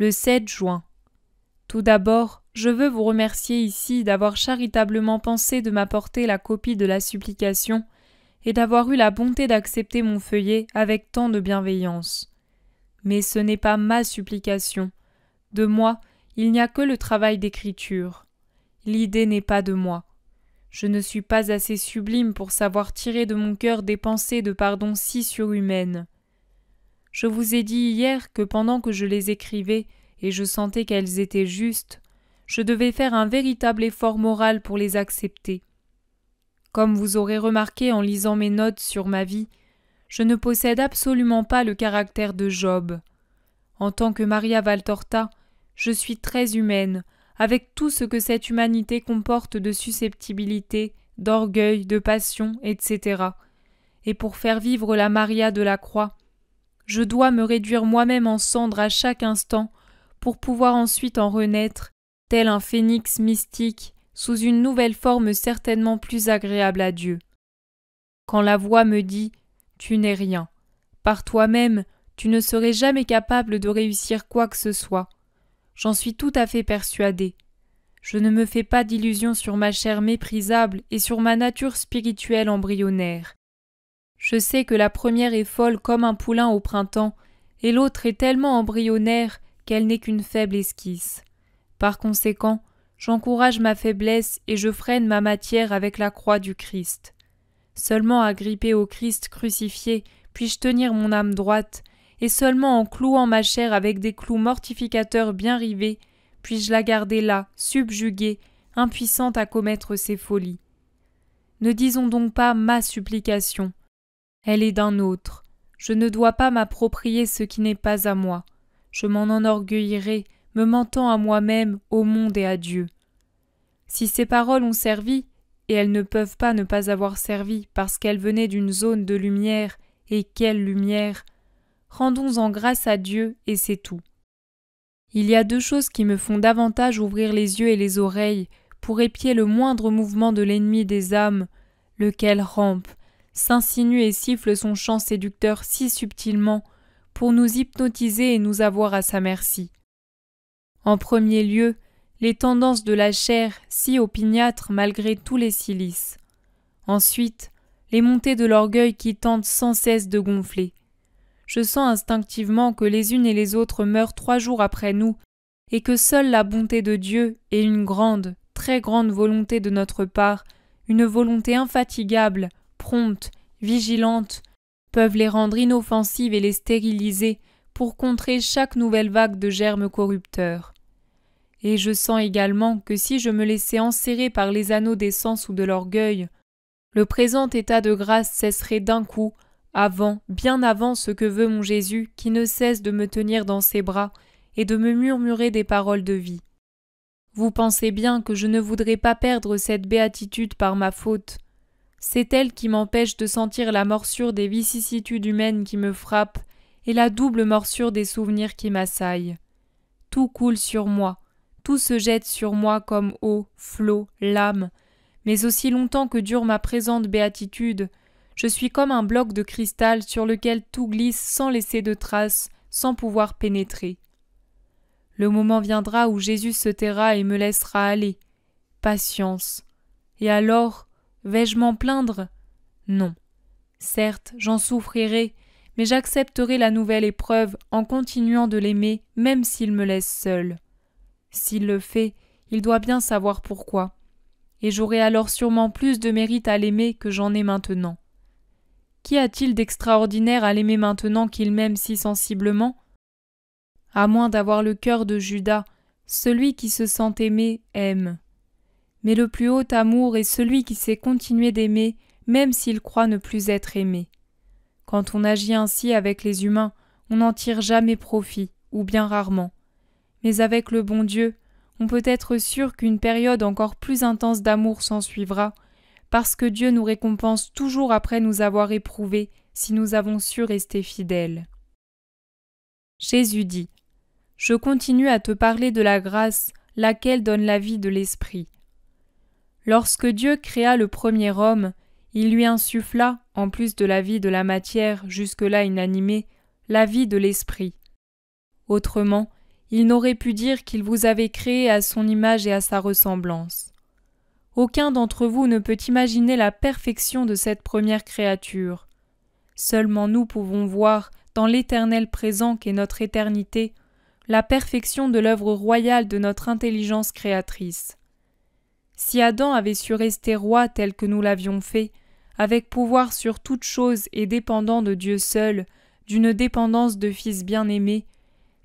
Le 7 juin. Tout d'abord, je veux vous remercier ici d'avoir charitablement pensé de m'apporter la copie de la supplication et d'avoir eu la bonté d'accepter mon feuillet avec tant de bienveillance. Mais ce n'est pas ma supplication. De moi, il n'y a que le travail d'écriture. L'idée n'est pas de moi. Je ne suis pas assez sublime pour savoir tirer de mon cœur des pensées de pardon si surhumaines. Je vous ai dit hier que pendant que je les écrivais et je sentais qu'elles étaient justes, je devais faire un véritable effort moral pour les accepter. Comme vous aurez remarqué en lisant mes notes sur ma vie, je ne possède absolument pas le caractère de Job. En tant que Maria Valtorta, je suis très humaine, avec tout ce que cette humanité comporte de susceptibilité, d'orgueil, de passion, etc. Et pour faire vivre la Maria de la croix, je dois me réduire moi-même en cendres à chaque instant pour pouvoir ensuite en renaître, tel un phénix mystique, sous une nouvelle forme certainement plus agréable à Dieu. Quand la voix me dit « Tu n'es rien », par toi-même, tu ne serais jamais capable de réussir quoi que ce soit. J'en suis tout à fait persuadée. Je ne me fais pas d'illusions sur ma chair méprisable et sur ma nature spirituelle embryonnaire. Je sais que la première est folle comme un poulain au printemps, et l'autre est tellement embryonnaire qu'elle n'est qu'une faible esquisse. Par conséquent, j'encourage ma faiblesse et je freine ma matière avec la croix du Christ. Seulement agrippé au Christ crucifié, puis-je tenir mon âme droite, et seulement en clouant ma chair avec des clous mortificateurs bien rivés, puis-je la garder là, subjuguée, impuissante à commettre ses folies. Ne disons donc pas ma supplication. Elle est d'un autre. Je ne dois pas m'approprier ce qui n'est pas à moi. Je m'en enorgueillirai, me mentant à moi-même, au monde et à Dieu. Si ces paroles ont servi, et elles ne peuvent pas ne pas avoir servi parce qu'elles venaient d'une zone de lumière, et quelle lumière! Rendons-en grâce à Dieu et c'est tout. Il y a deux choses qui me font davantage ouvrir les yeux et les oreilles pour épier le moindre mouvement de l'ennemi des âmes, lequel rampe, s'insinue et siffle son chant séducteur si subtilement pour nous hypnotiser et nous avoir à sa merci. En premier lieu, les tendances de la chair si opiniâtres malgré tous les cilices. Ensuite, les montées de l'orgueil qui tentent sans cesse de gonfler. Je sens instinctivement que les unes et les autres meurent 3 jours après nous, et que seule la bonté de Dieu et une grande, très grande volonté de notre part, une volonté infatigable, prompte, vigilante, peuvent les rendre inoffensives et les stériliser pour contrer chaque nouvelle vague de germes corrupteurs. Et je sens également que si je me laissais enserrer par les anneaux des sens ou de l'orgueil, le présent état de grâce cesserait d'un coup, bien avant ce que veut mon Jésus qui ne cesse de me tenir dans ses bras et de me murmurer des paroles de vie. Vous pensez bien que je ne voudrais pas perdre cette béatitude par ma faute. C'est elle qui m'empêche de sentir la morsure des vicissitudes humaines qui me frappent et la double morsure des souvenirs qui m'assaillent. Tout coule sur moi, tout se jette sur moi comme eau, flot, lame, mais aussi longtemps que dure ma présente béatitude, je suis comme un bloc de cristal sur lequel tout glisse sans laisser de traces, sans pouvoir pénétrer. Le moment viendra où Jésus se taira et me laissera aller. Patience. Et alors, vais-je m'en plaindre? Non. Certes, j'en souffrirai, mais j'accepterai la nouvelle épreuve en continuant de l'aimer, même s'il me laisse seul. S'il le fait, il doit bien savoir pourquoi. Et j'aurai alors sûrement plus de mérite à l'aimer que j'en ai maintenant. Qu'y a-t-il d'extraordinaire à l'aimer maintenant qu'il m'aime si sensiblement? À moins d'avoir le cœur de Judas, celui qui se sent aimé aime. Mais le plus haut amour est celui qui sait continuer d'aimer, même s'il croit ne plus être aimé. Quand on agit ainsi avec les humains, on n'en tire jamais profit, ou bien rarement. Mais avec le bon Dieu, on peut être sûr qu'une période encore plus intense d'amour s'ensuivra, parce que Dieu nous récompense toujours après nous avoir éprouvés si nous avons su rester fidèles. Jésus dit : Je continue à te parler de la grâce, laquelle donne la vie de l'esprit. Lorsque Dieu créa le premier homme, il lui insuffla, en plus de la vie de la matière jusque-là inanimée, la vie de l'esprit. Autrement, il n'aurait pu dire qu'il vous avait créé à son image et à sa ressemblance. Aucun d'entre vous ne peut imaginer la perfection de cette première créature. Seulement nous pouvons voir, dans l'éternel présent qu'est notre éternité, la perfection de l'œuvre royale de notre intelligence créatrice. Si Adam avait su rester roi tel que nous l'avions fait, avec pouvoir sur toute chose et dépendant de Dieu seul, d'une dépendance de fils bien-aimé,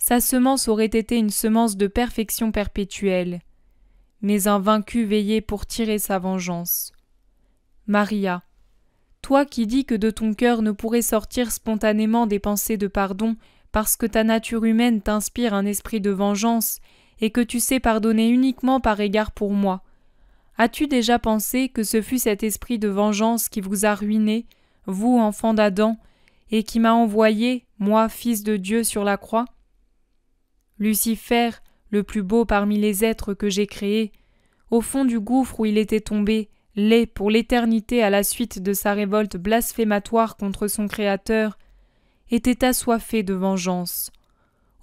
sa semence aurait été une semence de perfection perpétuelle. Mais un vaincu veillait pour tirer sa vengeance. Maria, toi qui dis que de ton cœur ne pourraient sortir spontanément des pensées de pardon parce que ta nature humaine t'inspire un esprit de vengeance et que tu sais pardonner uniquement par égard pour moi, as-tu déjà pensé que ce fut cet esprit de vengeance qui vous a ruiné, vous, enfants d'Adam, et qui m'a envoyé, moi, fils de Dieu, sur la croix? Lucifer, le plus beau parmi les êtres que j'ai créés, au fond du gouffre où il était tombé, laid pour l'éternité à la suite de sa révolte blasphématoire contre son Créateur, était assoiffé de vengeance.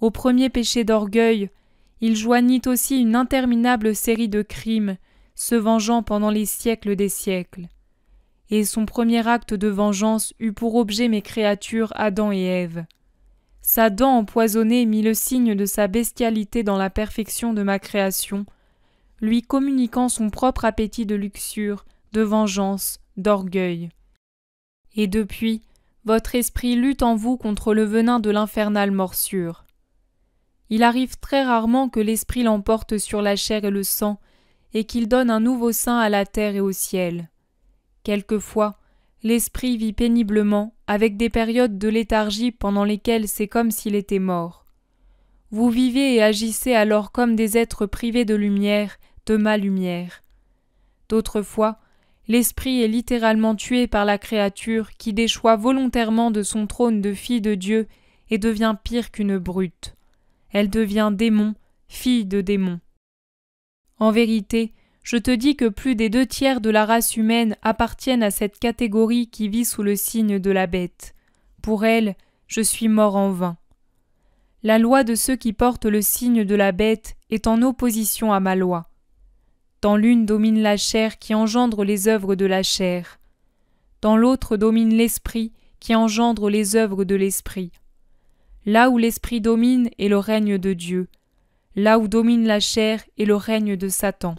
Au premier péché d'orgueil, il joignit aussi une interminable série de crimes, se vengeant pendant les siècles des siècles. Et son premier acte de vengeance eut pour objet mes créatures Adam et Ève. Sa dent empoisonnée mit le signe de sa bestialité dans la perfection de ma création, lui communiquant son propre appétit de luxure, de vengeance, d'orgueil. Et depuis, votre esprit lutte en vous contre le venin de l'infernale morsure. Il arrive très rarement que l'esprit l'emporte sur la chair et le sang, et qu'il donne un nouveau sein à la terre et au ciel. Quelquefois, l'esprit vit péniblement, avec des périodes de léthargie pendant lesquelles c'est comme s'il était mort. Vous vivez et agissez alors comme des êtres privés de lumière, de ma lumière. D'autres fois, l'esprit est littéralement tué par la créature qui déchoit volontairement de son trône de fille de Dieu et devient pire qu'une brute. Elle devient démon, fille de démon. En vérité, je te dis que plus des 2/3 de la race humaine appartiennent à cette catégorie qui vit sous le signe de la bête. Pour elle, je suis mort en vain. La loi de ceux qui portent le signe de la bête est en opposition à ma loi. Dans l'une domine la chair qui engendre les œuvres de la chair. Dans l'autre domine l'esprit qui engendre les œuvres de l'esprit. Là où l'esprit domine est le règne de Dieu. Là où domine la chair est le règne de Satan.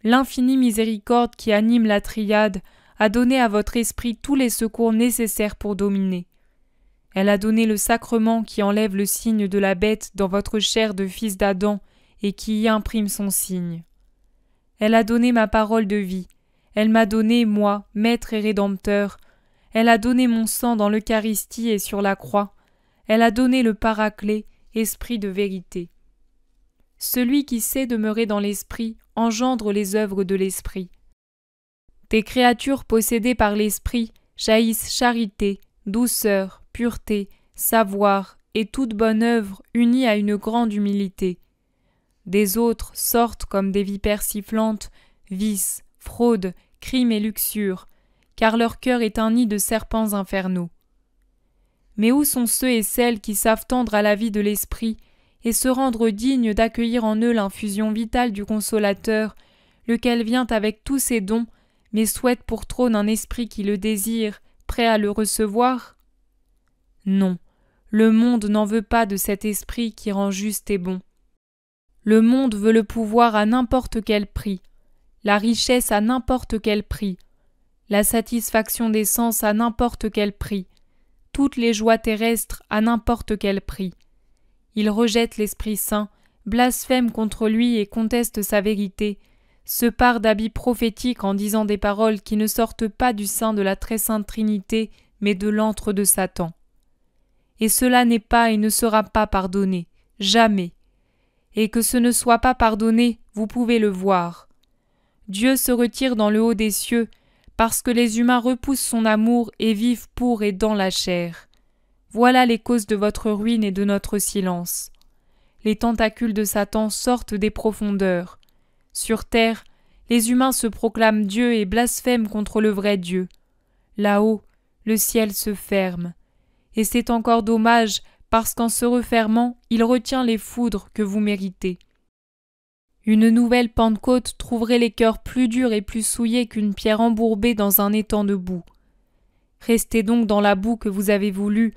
L'infinie miséricorde qui anime la triade a donné à votre esprit tous les secours nécessaires pour dominer. Elle a donné le sacrement qui enlève le signe de la bête dans votre chair de fils d'Adam et qui y imprime son signe. Elle a donné ma parole de vie. Elle m'a donné, moi, maître et rédempteur. Elle a donné mon sang dans l'Eucharistie et sur la croix. Elle a donné le Paraclet, esprit de vérité. Celui qui sait demeurer dans l'esprit engendre les œuvres de l'esprit. Des créatures possédées par l'esprit jaillissent charité, douceur, pureté, savoir et toute bonne œuvre unie à une grande humilité. Des autres sortent comme des vipères sifflantes, vices, fraudes, crimes et luxures, car leur cœur est un nid de serpents infernaux. Mais où sont ceux et celles qui savent tendre à la vie de l'esprit et se rendre dignes d'accueillir en eux l'infusion vitale du Consolateur, lequel vient avec tous ses dons, mais souhaite pour trône un esprit qui le désire, prêt à le recevoir? Non, le monde n'en veut pas de cet esprit qui rend juste et bon. Le monde veut le pouvoir à n'importe quel prix, la richesse à n'importe quel prix, la satisfaction des sens à n'importe quel prix, toutes les joies terrestres à n'importe quel prix. Il rejette l'Esprit Saint, blasphème contre lui et conteste sa vérité, se pare d'habits prophétiques en disant des paroles qui ne sortent pas du sein de la très sainte Trinité, mais de l'antre de Satan. Et cela n'est pas et ne sera pas pardonné, jamais. Et que ce ne soit pas pardonné, vous pouvez le voir. Dieu se retire dans le haut des cieux, parce que les humains repoussent son amour et vivent pour et dans la chair. Voilà les causes de votre ruine et de notre silence. Les tentacules de Satan sortent des profondeurs. Sur terre, les humains se proclament Dieu et blasphèment contre le vrai Dieu. Là-haut, le ciel se ferme. Et c'est encore dommage parce qu'en se refermant, il retient les foudres que vous méritez. Une nouvelle Pentecôte trouverait les cœurs plus durs et plus souillés qu'une pierre embourbée dans un étang de boue. Restez donc dans la boue que vous avez voulu,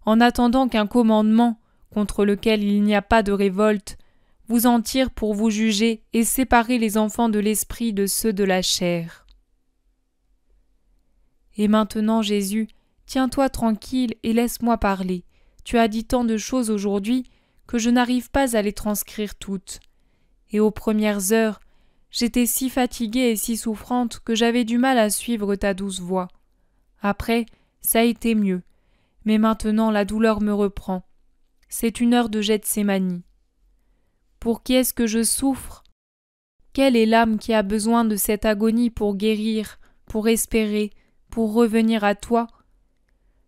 en attendant qu'un commandement, contre lequel il n'y a pas de révolte, vous en tire pour vous juger et séparer les enfants de l'esprit de ceux de la chair. Et maintenant, Jésus, tiens-toi tranquille et laisse-moi parler. Tu as dit tant de choses aujourd'hui que je n'arrive pas à les transcrire toutes. Et aux premières heures, j'étais si fatiguée et si souffrante que j'avais du mal à suivre ta douce voix. Après, ça a été mieux. Mais maintenant, la douleur me reprend. C'est une heure de Gethsémani. Pour qui est-ce que je souffre? Quelle est l'âme qui a besoin de cette agonie pour guérir, pour espérer, pour revenir à toi?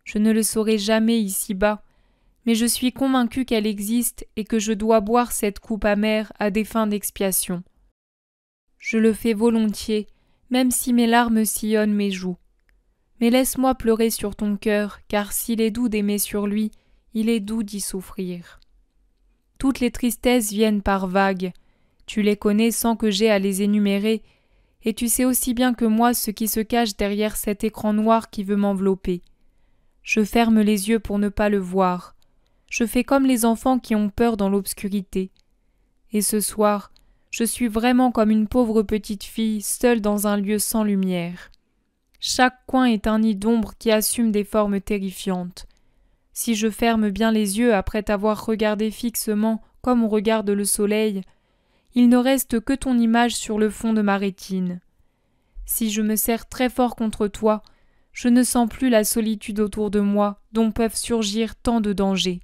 Je ne le saurai jamais ici-bas, mais je suis convaincue qu'elle existe et que je dois boire cette coupe amère à des fins d'expiation. Je le fais volontiers, même si mes larmes sillonnent mes joues. Mais laisse-moi pleurer sur ton cœur, car s'il est doux d'aimer sur lui, il est doux d'y souffrir. Toutes les tristesses viennent par vagues, tu les connais sans que j'aie à les énumérer, et tu sais aussi bien que moi ce qui se cache derrière cet écran noir qui veut m'envelopper. Je ferme les yeux pour ne pas le voir. Je fais comme les enfants qui ont peur dans l'obscurité. Et ce soir, je suis vraiment comme une pauvre petite fille seule dans un lieu sans lumière. Chaque coin est un nid d'ombre qui assume des formes terrifiantes. Si je ferme bien les yeux après t'avoir regardé fixement comme on regarde le soleil, il ne reste que ton image sur le fond de ma rétine. Si je me serre très fort contre toi, je ne sens plus la solitude autour de moi dont peuvent surgir tant de dangers.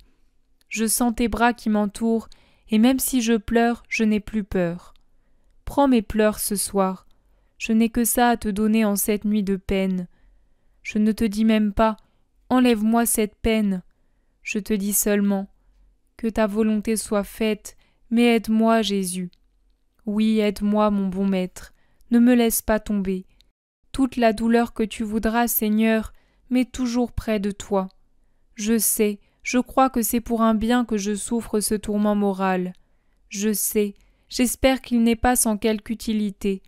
Je sens tes bras qui m'entourent, et même si je pleure, je n'ai plus peur. Prends mes pleurs ce soir. Je n'ai que ça à te donner en cette nuit de peine. Je ne te dis même pas « Enlève-moi cette peine ». Je te dis seulement « Que ta volonté soit faite, mais aide-moi, Jésus. Oui, aide-moi, mon bon maître. Ne me laisse pas tomber. Toute la douleur que tu voudras, Seigneur, mets toujours près de toi. Je sais, je crois que c'est pour un bien que je souffre ce tourment moral. Je sais, j'espère qu'il n'est pas sans quelque utilité.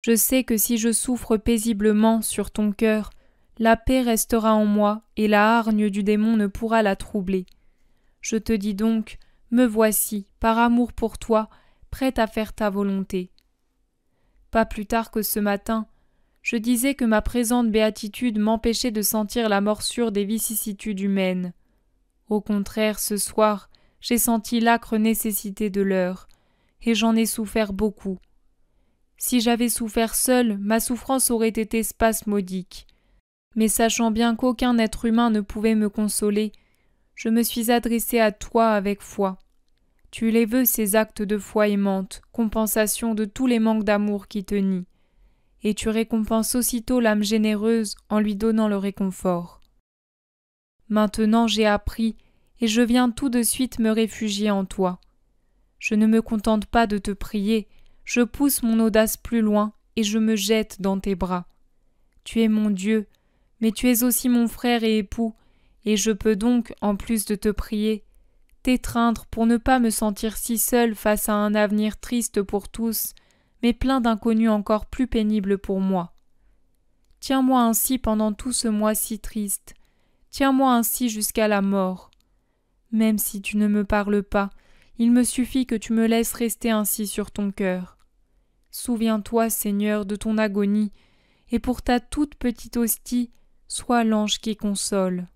Je sais que si je souffre paisiblement sur ton cœur, la paix restera en moi et la hargne du démon ne pourra la troubler. Je te dis donc, me voici, par amour pour toi, prête à faire ta volonté. Pas plus tard que ce matin, je disais que ma présente béatitude m'empêchait de sentir la morsure des vicissitudes humaines. Au contraire, ce soir, j'ai senti l'âcre nécessité de l'heure, et j'en ai souffert beaucoup. Si j'avais souffert seule, ma souffrance aurait été spasmodique. Mais sachant bien qu'aucun être humain ne pouvait me consoler, je me suis adressée à toi avec foi. Tu les veux, ces actes de foi aimante, compensation de tous les manques d'amour qui te nient. Et tu récompenses aussitôt l'âme généreuse en lui donnant le réconfort. Maintenant j'ai appris, et je viens tout de suite me réfugier en toi. Je ne me contente pas de te prier, je pousse mon audace plus loin, et je me jette dans tes bras. Tu es mon Dieu, mais tu es aussi mon frère et époux, et je peux donc, en plus de te prier, t'étreindre pour ne pas me sentir si seule face à un avenir triste pour tous, mais plein d'inconnus encore plus pénibles pour moi. Tiens-moi ainsi pendant tout ce mois si triste, tiens-moi ainsi jusqu'à la mort. Même si tu ne me parles pas, il me suffit que tu me laisses rester ainsi sur ton cœur. Souviens-toi, Seigneur, de ton agonie, et pour ta toute petite hostie, sois l'ange qui console.